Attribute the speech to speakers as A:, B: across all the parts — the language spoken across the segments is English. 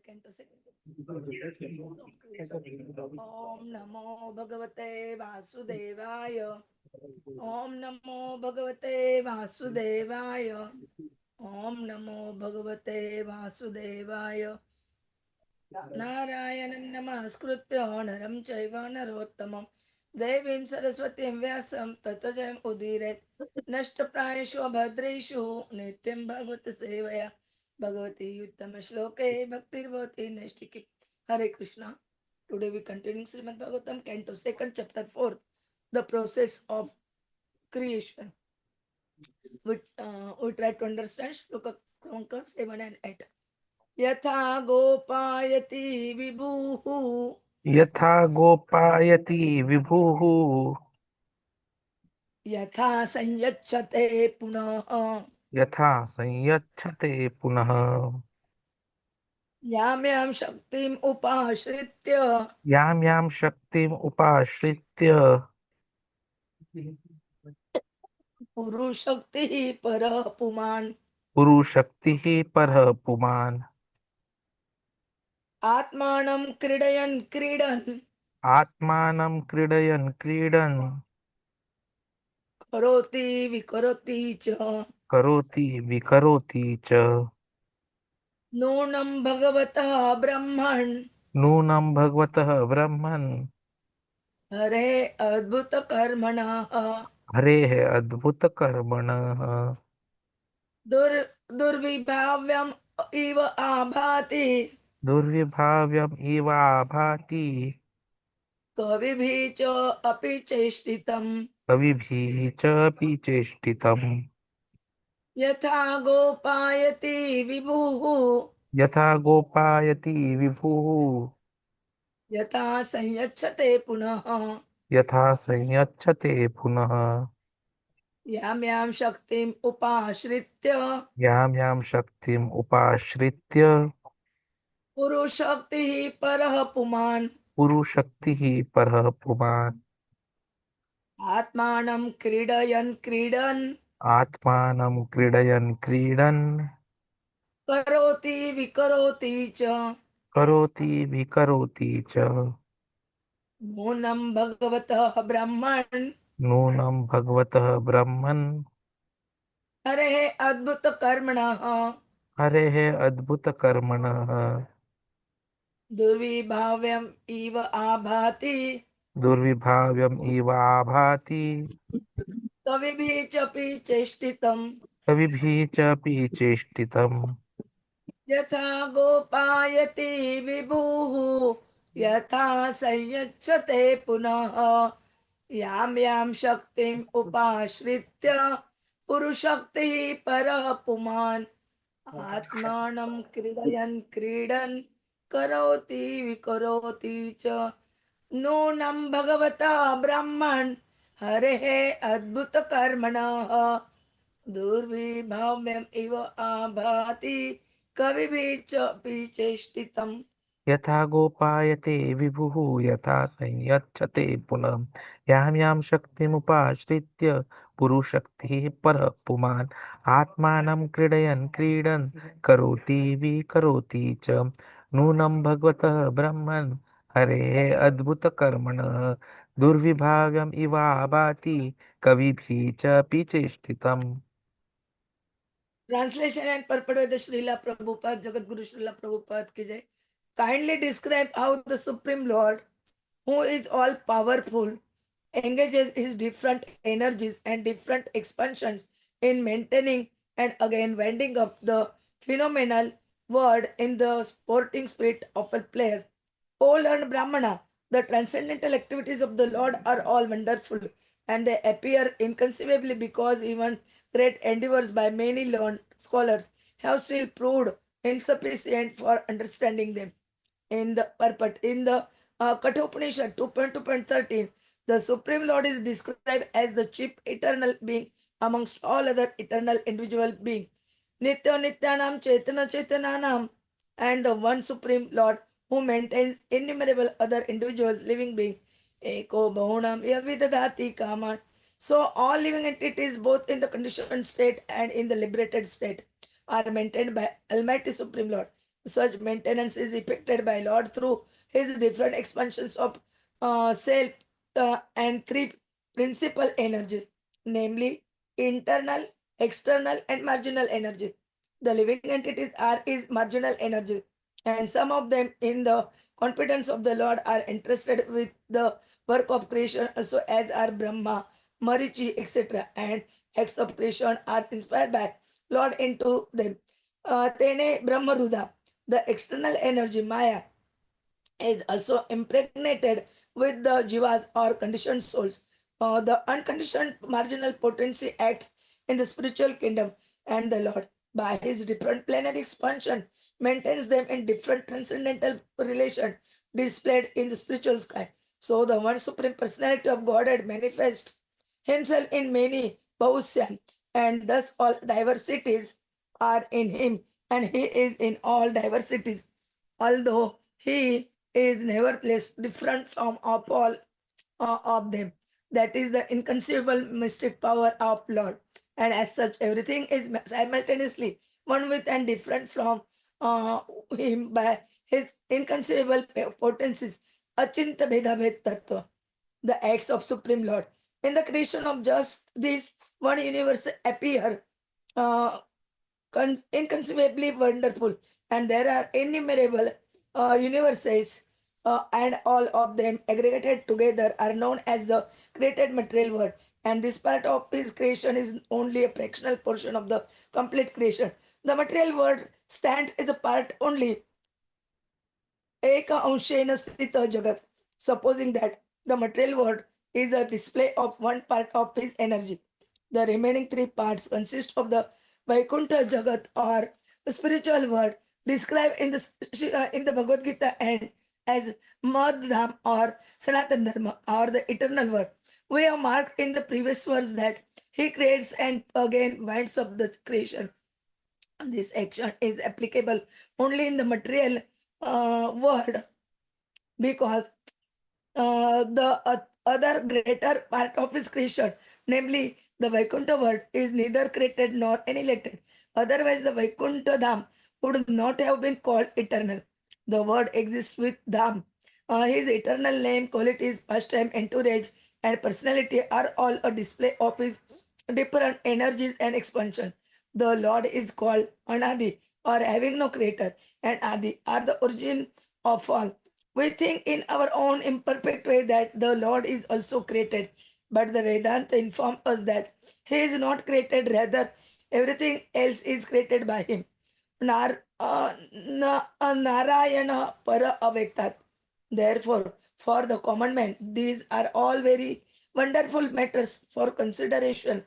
A: Canto second. Om Namo Bhagavate Vasudevaya. Om Namo Bhagavate Vasudevaya. Om Namo Bhagavate Vasudevaya. Narayanam Namaskritya Naram Chaiva Narottamam Devim Saraswatim Vyasam Tatajam Udiret Nashtaprayeshu Bhadreshu Nityam Bhagavata Sevaya Bhagavati Uttama Shloke Bhaktirvati Nashtiki. Hare Krishna. Today we continue Śrīmad-Bhāgavatam, Canto 2nd, Chapter 4th, the process of creation. We try to understand Shloka 7 and 8. Yatha gopayati vibhuhu.
B: Yatha gopayati vibhuhu.
A: Yatha sanyachate punaha.
B: Yatha sanyachate punaha.
A: Yamyam shaktim upashritya.
B: Yam yam shaktim upashritya.
A: Puru shakti parapuman.
B: Puru shaktihi parha puman.
A: Atmanam kridayan kridan.
B: Atmanam kridayan kridan.
A: Karoti vikaroti cha.
B: Karoti vikaroti cha.
A: Nunam bhagavata brahman.
B: Nunam bhagvatah brahman.
A: Hare adbhuta karmana.
B: Hare adbhuta karmanah.
A: Durvibhavyam iva abhati.
B: Durvibhavyam eva bhati.
A: Kavibhi cha api cheshtitam.
B: Kavibhihi cha pi cheshtitam.
A: Yatha gopayati vibhuhu.
B: Yatha gopayati vibhuhu.
A: Yatha sanyachate punaha.
B: Yatha sanyachate punaha.
A: Yam yam shaktim upashritya.
B: Yam yam shaktim upashritya.
A: Puru shakti parah puman.
B: Puru shaktihi parha puman.
A: Atmanam kridayan kridan.
B: Atmanam kridayan kridan.
A: Karoti vikaroti cha.
B: Karoti vikaroti cha.
A: Nunam bhagavata brahman.
B: Nunam bhagvatah brahman.
A: Hare adbhuta karmana.
B: Hare adbhuta karmanah.
A: Durvibhavyam iva abhati.
B: Durvibhavyam eva bhati.
A: Kavibhi chapi cheshtitam.
B: Kavibhi cha pi cheshtitam.
A: Yatha gopayati vibhuhu. Yatha sanyachate punaha. Yam yam shaktim upashritya. Purushakti parapuman. Atmanam kridayan kridan. Karoti vikaroti cha. Nunam bhagavata brahman. Hare adbhuta karmana. Durvibhavyam iva abhati. Kavibhi chapi cheshtitam.
B: Yatha gopayate vibhuhu yatha sanyachate punam. Yam yam shaktimupashritya puru shakti parah puman. Atmanam kridayan kridan karoti vikaroti cha. Nunam bhagvatah brahman. Hare adbhuta karmanah. Durvibhavyam iva bhati kavibhi cha picheshtitam.
A: Translation and purport by the Srila Prabhupada, Jagat Guru Srila Prabhupada ki jai. Kindly describe how the Supreme Lord, who is all powerful, engages his different energies and different expansions in maintaining and again winding up the phenomenal world in the sporting spirit of a player. O learned Brahmana, the transcendental activities of the Lord are all wonderful, and they appear inconceivably because even great endeavors by many learned scholars have still proved insufficient for understanding them. In the purport, in the Katha Upaniṣad 2.2.13, the Supreme Lord is described as the chief eternal being amongst all other eternal individual beings. Nityo nityānāṁ cetanāṁ, and the one Supreme Lord who maintains innumerable other individuals, living beings. Eko bahunam yavidadati kaman. So all living entities, both in the conditioned state and in the liberated state, are maintained by Almighty Supreme Lord. Such maintenance is effected by Lord through his different expansions of self and three principal energies, namely internal, external, and marginal energies. The living entities are his marginal energies, and some of them, in the confidence of the Lord, are interested with the work of creation, also as are Brahma, Marichi, etc. And acts of creation are inspired by Lord into them. Tene Brahmaruda, the external energy Maya, is also impregnated with the jivas or conditioned souls. The unconditioned marginal potency acts in the spiritual kingdom, and the Lord, by his different planetary expansion, maintains them in different transcendental relation displayed in the spiritual sky. So the one supreme personality of Godhead manifests himself in many Bahusya, and thus all diversities are in him, and he is in all diversities, although he is nevertheless different from all of them. That is the inconceivable mystic power of Lord. And as such, everything is simultaneously one with and different from uh, him by his inconceivable potencies. Achinta Bheda Bhed Tattva, the acts of Supreme Lord. In the creation of just this one universe appear uh, inconceivably wonderful, and there are innumerable universes, and all of them aggregated together are known as the created material world. And this part of his creation is only a fractional portion of the complete creation. The material world stands as a part only eka anshena sthita jagat, supposing that the material world is a display of one part of his energy. The remaining three parts consist of the Vaikuntha Jagat or spiritual world described in the Bhagavad-gītā and as Madham or Sanatan Dharma or the eternal world. We have marked in the previous verse that he creates and again winds up the creation. This action is applicable only in the material world, because the other greater part of his creation, namely the Vaikuntha world, is neither created nor annihilated. Otherwise, the Vaikuntha Dham would not have been called eternal. The word exists with Dham. His eternal name, qualities, pastime, entourage, and personality are all a display of his different energies and expansion. The Lord is called Anadi, or having no creator, and Adi are the origin of all. We think in our own imperfect way that the Lord is also created, but the Vedanta informs us that He is not created, rather, everything else is created by Him. Narayana para avektat. Therefore, for the common man, these are all very wonderful matters for consideration.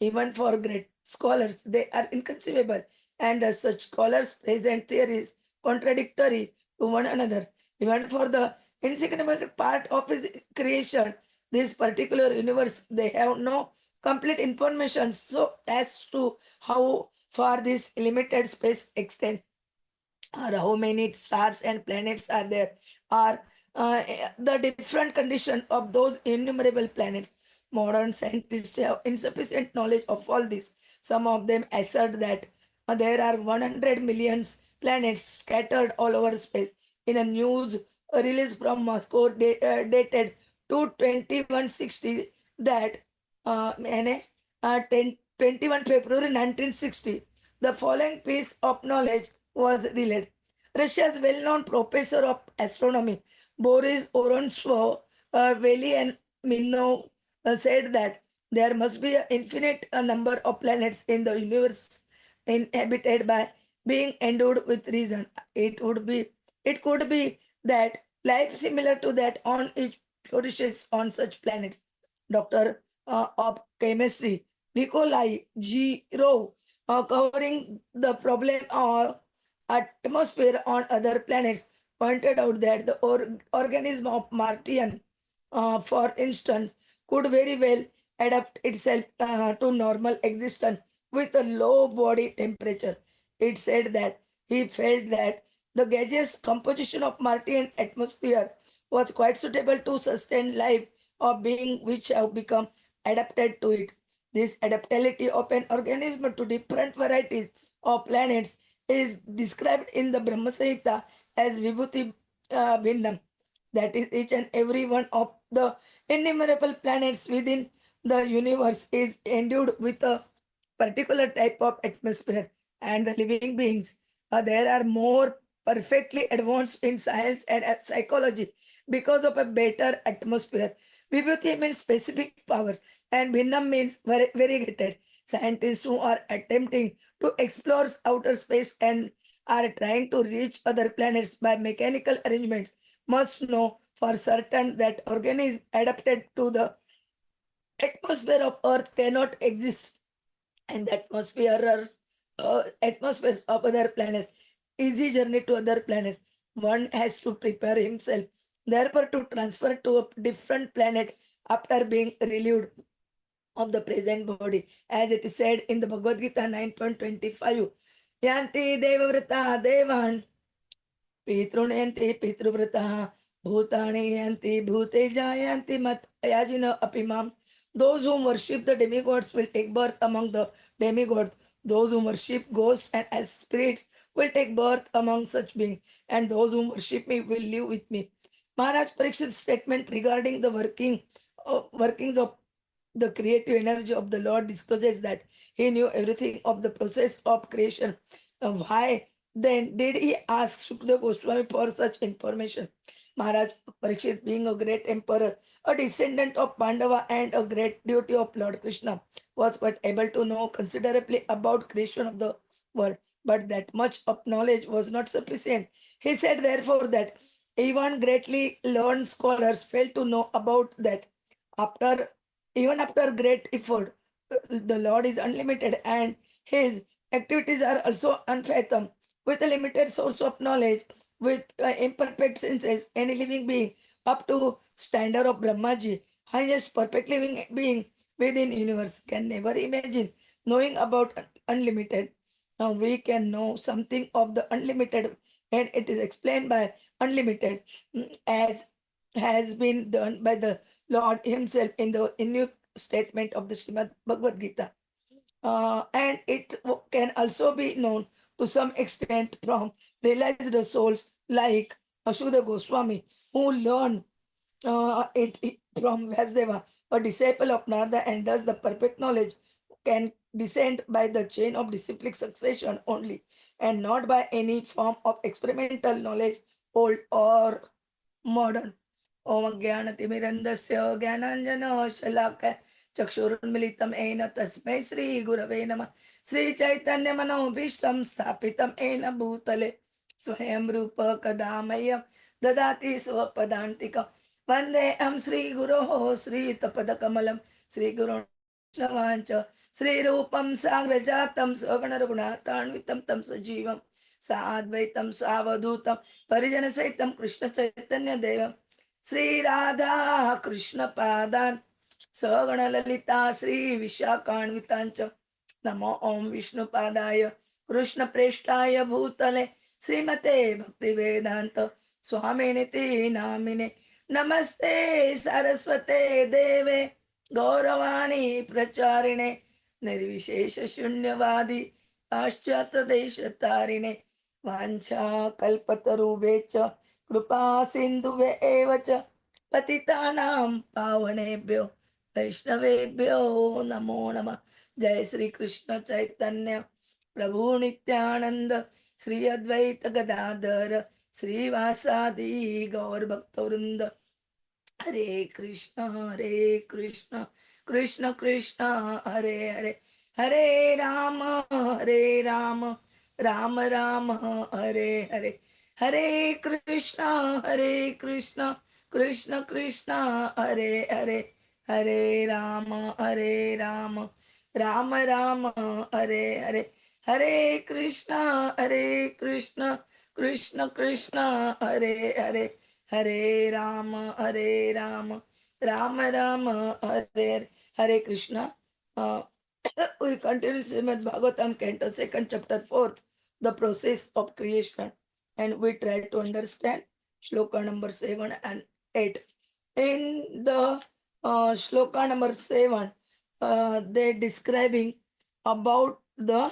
A: Even for great scholars, they are inconceivable, and as such scholars present theories contradictory to one another. Even for the insignificant part of his creation, this particular universe, they have no complete information so as to how far this limited space extends, or how many stars and planets are there, or the different conditions of those innumerable planets. Modern scientists have insufficient knowledge of all this. Some of them assert that there are 100 million planets scattered all over space. In a news release from Moscow dated to 2160, that मैंने 21 February 1960, the following piece of knowledge was relayed. Russia's well-known professor of astronomy, Boris Vorontsov, Veli and Minov, said that there must be an infinite number of planets in the universe inhabited by being endowed with reason. It could be that life similar to that on each flourishes on such planets. Doctor of chemistry Nikolai G. Rowe, covering the problem of atmosphere on other planets, pointed out that the organism of Martian, for instance, could very well adapt itself to normal existence with a low body temperature. It said that he felt that the gaseous composition of Martian atmosphere was quite suitable to sustain life of being which have become adapted to it. This adaptability of an organism to different varieties of planets is described in the Brahma Samhita as Vibhuti Bhinnam. That is, each and every one of the innumerable planets within the universe is endued with a particular type of atmosphere, and the living beings there are more perfectly advanced in science and psychology because of a better atmosphere. Vibhuti means specific power, and Bhinnam means variegated. Scientists who are attempting to explore outer space and are trying to reach other planets by mechanical arrangements must know for certain that organisms adapted to the atmosphere of Earth cannot exist in the atmospheres of other planets. Easy journey to other planets. One has to prepare himself, therefore, to transfer to a different planet after being relieved of the present body, as it is said in the Bhagavad-gītā 9.25. Yanti devavrata devan Pitrunyanti Pitruvratah Bhutani Yanti Bhute Jayanti Mat Ayajina Apimam. Those who worship the demigods will take birth among the demigods. Those who worship ghosts and as spirits will take birth among such beings. And those who worship me will live with me. Maharaj Parikṣit's statement regarding the workings of the creative energy of the Lord discloses that he knew everything of the process of creation. Why then did he ask Shukdev Goswami for such information? Maharaj Parikshit, being a great emperor, a descendant of Pandava and a great devotee of Lord Kṛṣṇa, was but able to know considerably about creation of the world. But that much of knowledge was not sufficient. He said therefore that even greatly learned scholars fail to know about that. After Even after great effort, the Lord is unlimited and his activities are also unfathomable. With a limited source of knowledge, with imperfect senses, any living being up to standard of Brahmaji, highest perfect living being within universe, can never imagine knowing about unlimited. Now we can know something of the unlimited and it is explained by unlimited, as has been done by the Lord himself in the unique statement of the Śrīmad-Bhāgavatam. And it can also be known to some extent from realized souls like Ashuda Goswami, who learn it from Vyasdeva, a disciple of Narada, and thus the perfect knowledge can descend by the chain of disciplic succession only, and not by any form of experimental knowledge, old or modern. ॐ अज्ञानतिमिरन्दस्य ज्ञानाञ्जनशलाकया चक्षुरुन्मिलितं येन तस्मै श्रीगुरवे नमः श्रीचैतन्यमनोभीष्टं स्थापितं येन भूतले स्वयं रूप कदा मह्यं ददाति स्वपदान्तिकं वन्देऽहं श्रीगुरोः श्रीयुतपदकमलं श्रीगुरोर्वैष्णवाञ्च श्रीरूपं साग्रजातं स्वगणरघुनाथान्वितं तं सजीवं साद्वैतं सावधूतं परिजनसहितं कृष्णचैतन्यदेवं श्री राधा कृष्ण पादान सगण ललिता श्री विशाखान्वितांच नमो ओम विष्णु पादाय कृष्ण प्रेष्ठाय भूतले श्रीमते भक्ति वेदांत स्वामिनिति नामिने नमस्ते सरस्वते देवे गौरवाणी प्रचारिणे निर्विशेष शून्यवादी पाश्चात देश तारिणे वांछा कल्पतरुभ्यश्च कृपा सिन्धुवे एव च पतितानां पावनेभ्यो वैष्णवेभ्यो नमो नमः। जय श्री कृष्ण चैतन्य प्रभु नित्यानंद श्री अद्वैत गदाधर श्रीवासादि गौर भक्तवृंद। हरे Krishna Krishna Krishna Hare Hare Hare Ram Ram Ram Hare Hare Hare Krishna Krishna Krishna Hare Hare Hare Ram Ram Ram Hare Hare Hare Krishna Krishna Krishna Hare Hare Hare Ram Ram Ram Hare Hare Hare Krishna. We continue Śrīmad-Bhāgavatam, Canto 2, Chapter 4, the process of creation, and we try to understand shloka number 7 and 8. In the shloka number 7, they describing about the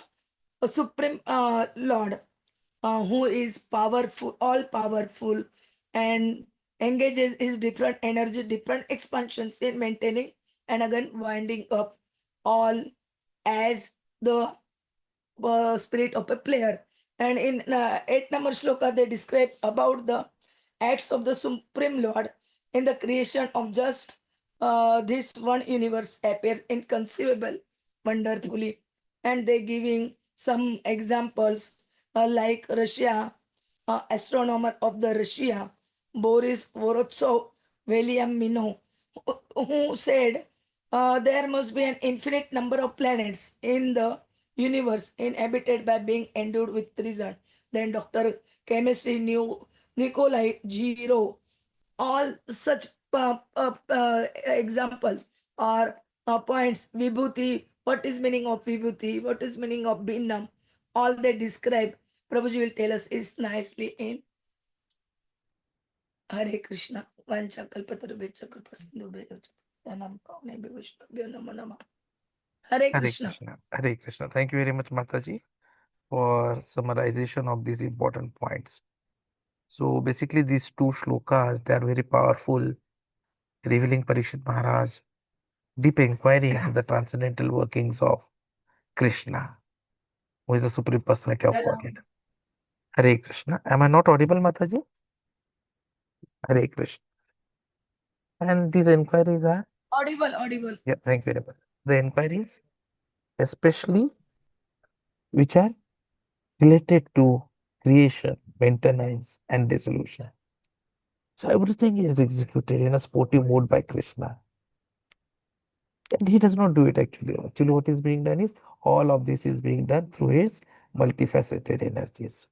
A: Supreme Lord. who is powerful, all powerful, and engages his different energy, different expansions in maintaining and again winding up all as the spirit of a player. And in 8 number shloka, they describe about the acts of the Supreme Lord in the creation of just this one universe appears inconceivable wonderfully. And they giving some examples like Russia, astronomer of the Russia, Boris Vorotsov, William Mino, who said there must be an infinite number of planets in the universe inhabited by being endowed with reason. Then Dr. Chemistry Nikolai Giro, all such examples are points. Vibhuti, what is meaning of Vibhuti? What is meaning of Bhinnam? All they describe, Prabhuji will tell us is nicely in Hare Krishna. Vancha kalpatarubhecha kripasindhubhecha. Dhanam paune bhivishvabhyo namo namah. Hare
B: Hare
A: Krishna.
B: Krishna. Hare Krishna. Thank you very much, Mataji, for summarization of these important points. So basically, these two shlokas, they are very powerful, revealing Parikshit Maharaj deep inquiry into the transcendental workings of Krishna, who is the Supreme Personality of Godhead. Hare Krishna. Am I not audible, Mataji? Hare Krishna. And these inquiries are,
A: Audible, audible.
B: yeah, thank you very much. The inquiries, especially which are related to creation, maintenance, and dissolution. So everything is executed in a sportive mode by Krishna. And he does not do it actually. Actually, what is being done is all of this is being done through his multifaceted energies.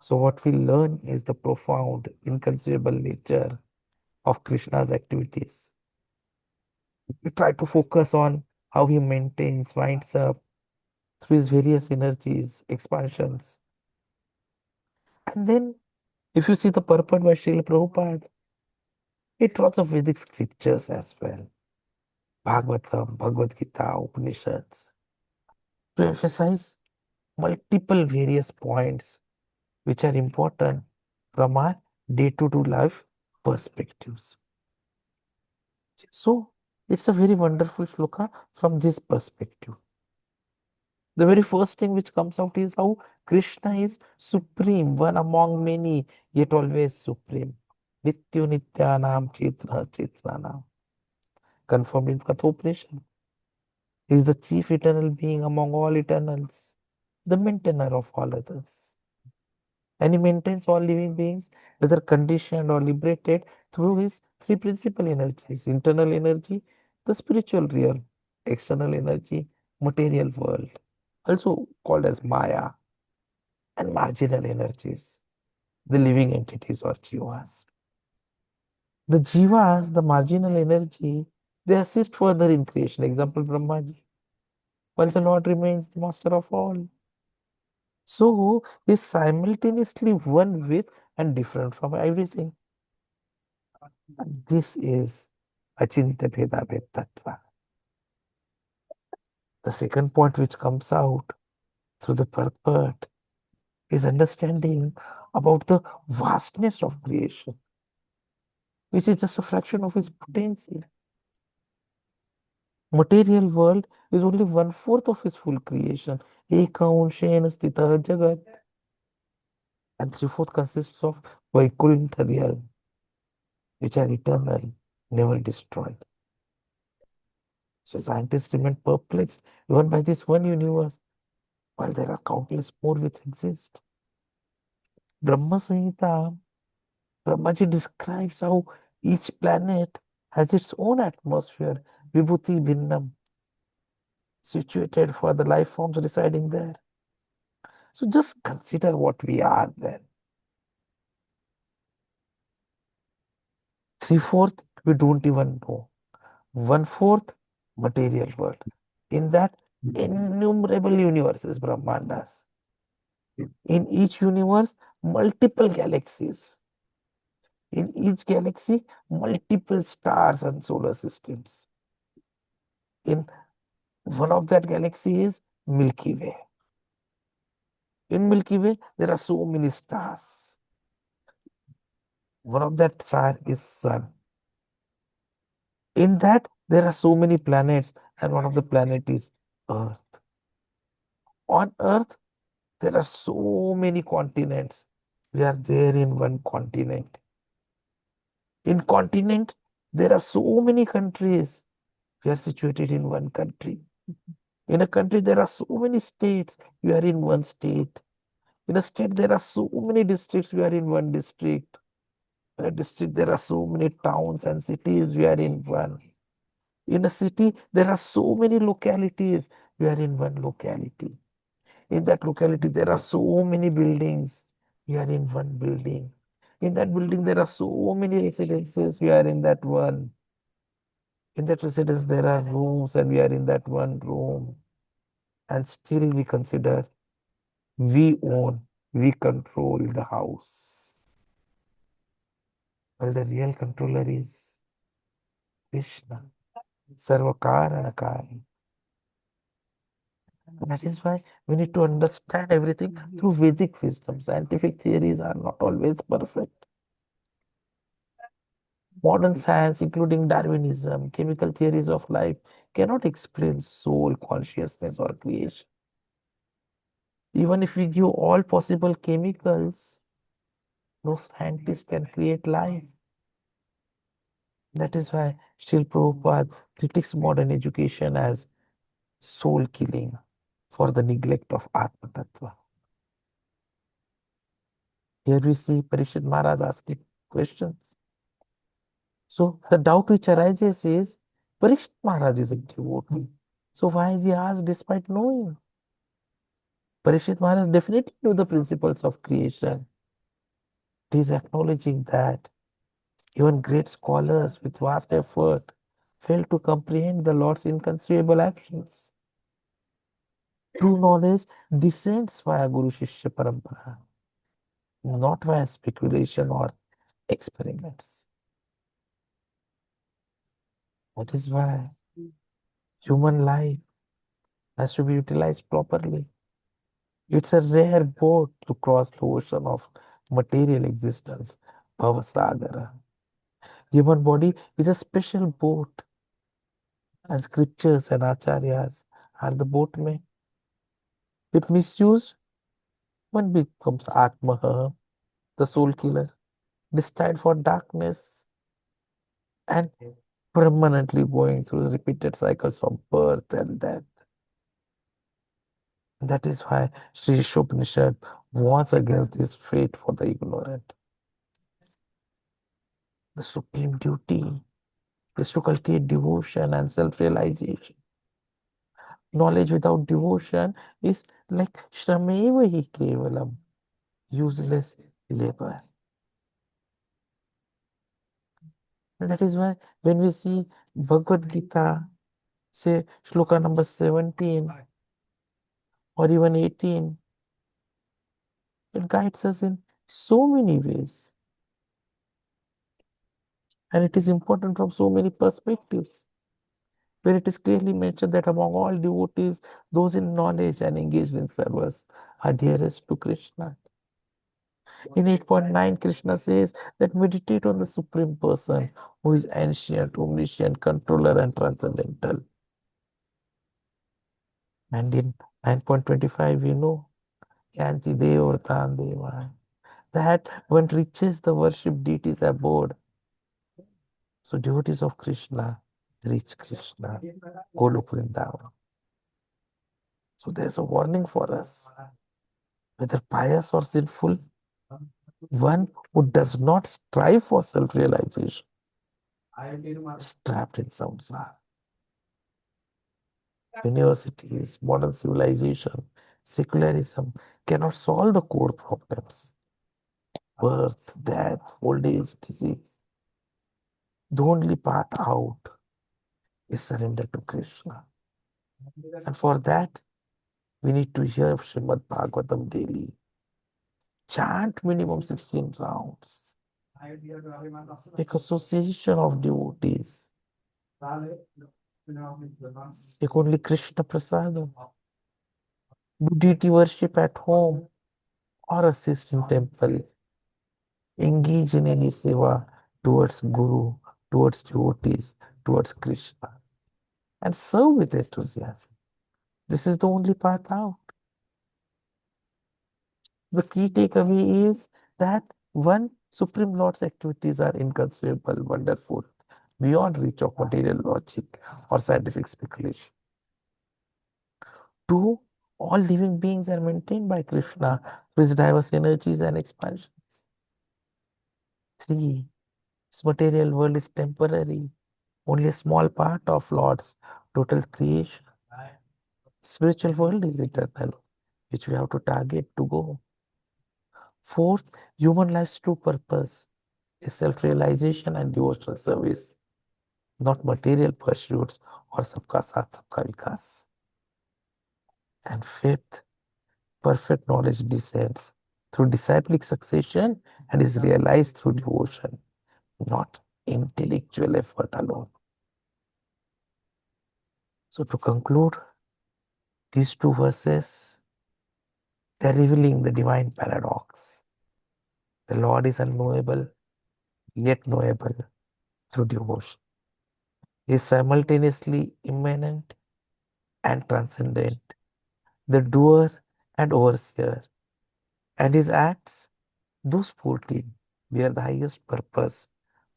B: So what we learn is the profound, inconceivable nature of Krishna's activities. We try to focus on how he maintains, winds up through his various energies, expansions. And then, if you see the purport by Srila Prabhupada, it draws of Vedic scriptures as well. Bhagavatam, Bhagavad-gītā, Upanishads, to emphasize multiple various points which are important from our day-to-day life perspectives. So, it's a very wonderful shloka from this perspective. The very first thing which comes out is how Krishna is supreme, one among many, yet always supreme. Nityo nityānāṁ cetanāṁ. Confirmed in Katha Upaniṣad. He is the chief eternal being among all eternals, the maintainer of all others. And he maintains all living beings, whether conditioned or liberated, through his three principal energies: internal energy, the spiritual realm; external energy, material world, also called as Maya; and marginal energies, the living entities or jivas. The jivas, the marginal energy, they assist further in creation. Example, Brahmaji, while the Lord remains the master of all. So, he is simultaneously one with and different from everything. And this is Achintya Bheda Bhed Tattva. The second point which comes out through the purport is understanding about the vastness of creation, which is just a fraction of his potential. Material world is only 1/4 of his full creation. Ekaunshena Stita Jagat. And 3/4 consists of Vaikuntha realm, which are eternal, never destroyed. So scientists remain perplexed even by this one universe, while there are countless more which exist. Brahma Samhita, Brahmaji describes how each planet has its own atmosphere, Vibhuti Bhinnam, situated for the life forms residing there. So just consider what we are then. 3/4 we don't even know. 1/4 material world. In that, innumerable universes, Brahmandas. In each universe, multiple galaxies. In each galaxy, multiple stars and solar systems. In one of that galaxy is Milky Way. In Milky Way, there are so many stars. One of that star is Sun. In that, there are so many planets, and one of the planet is Earth. On Earth, there are so many continents. We are there in one continent. In continent, there are so many countries. We are situated in one country. In a country, there are so many states. We are in one state. In a state, there are so many districts. We are in one district. In a district, there are so many towns and cities. We are in one. In a city, there are so many localities. We are in one locality. In that locality, there are so many buildings. We are in one building. In that building, there are so many residences. We are in that one. In that residence, there are rooms, and we are in that one room. And still, we consider we own, we control the house. Well, the real controller is Krishna, Sarvakaranakari. That is why we need to understand everything through Vedic wisdom. Scientific theories are not always perfect. Modern science, including Darwinism, chemical theories of life, cannot explain soul, consciousness, or creation. Even if we give all possible chemicals, no scientist can create life. That is why Srila Prabhupada critiques modern education as soul killing for the neglect of Atma Tattva. Here we see Parīkṣit Maharaj asking questions. So the doubt which arises is, Parīkṣit Maharaj is a devotee. So why is he asked despite knowing? Parīkṣit Maharaj definitely knew the principles of creation. He is acknowledging that even great scholars with vast effort fail to comprehend the Lord's inconceivable actions. True knowledge descends via Guru Shishya Parampara, not via speculation or experiments. That is why human life has to be utilized properly. It's a rare boat to cross the ocean of material existence, Bhavasagara. Human body is a special boat, and scriptures and acharyas are the boatmen. If misused, one becomes Atmaha, the soul killer, destined for darkness and permanently going through repeated cycles of birth and death. That is why Sri Upanishad warns against this fate for the ignorant. The supreme duty is to cultivate devotion and self-realization. Knowledge without devotion is like shrameva hi kevalam, useless labor. And that is why when we see Bhagavad-gītā, say shloka number 17 or even 18, it guides us in so many ways. And it is important from so many perspectives, where it is clearly mentioned that among all devotees, those in knowledge and engaged in service are dearest to Krishna. In 8.9, Krishna says that meditate on the Supreme Person who is ancient, omniscient, controller, and transcendental. And in 9.25, we know Yanti Devatam Deva, that one reaches the worship deities abode. So devotees of Krishna reach Krishna, Golok Vrindavan. So there's a warning for us. Whether pious or sinful, one who does not strive for self-realization is trapped in samsara. Universities, modern civilization, secularism cannot solve the core problems. Birth, death, old age, disease. The only path out is surrender to Krishna. And for that, we need to hear Śrīmad-Bhāgavatam daily. Chant minimum 16 rounds. Take association of devotees. Take only Krishna Prasadam. Do deity worship at home. or assist in temple, engage in any seva towards Guru, towards devotees, towards Krishna, and serve with enthusiasm. This is the only path out. The key takeaway is that one, Supreme Lord's activities are inconceivable, wonderful, beyond reach of material logic or scientific speculation. Two, all living beings are maintained by Krishna through his diverse energies and expansions. Three, this material world is temporary, only a small part of Lord's total creation. Spiritual world is eternal, which we have to target to go. Fourth, human life's true purpose is self-realization and devotional service, not material pursuits or sabka saath sabka vikas. And fifth, perfect knowledge descends through disciplic succession and is realized through devotion, not intellectual effort alone. So to conclude, these two verses, they're revealing the divine paradox. The Lord is unknowable, yet knowable through devotion. He is simultaneously immanent and transcendent, the doer and overseer, and his acts, though sportive, bear the highest purpose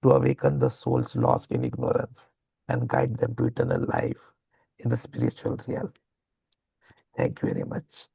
B: to awaken the souls lost in ignorance and guide them to eternal life in the spiritual realm. Thank you very much.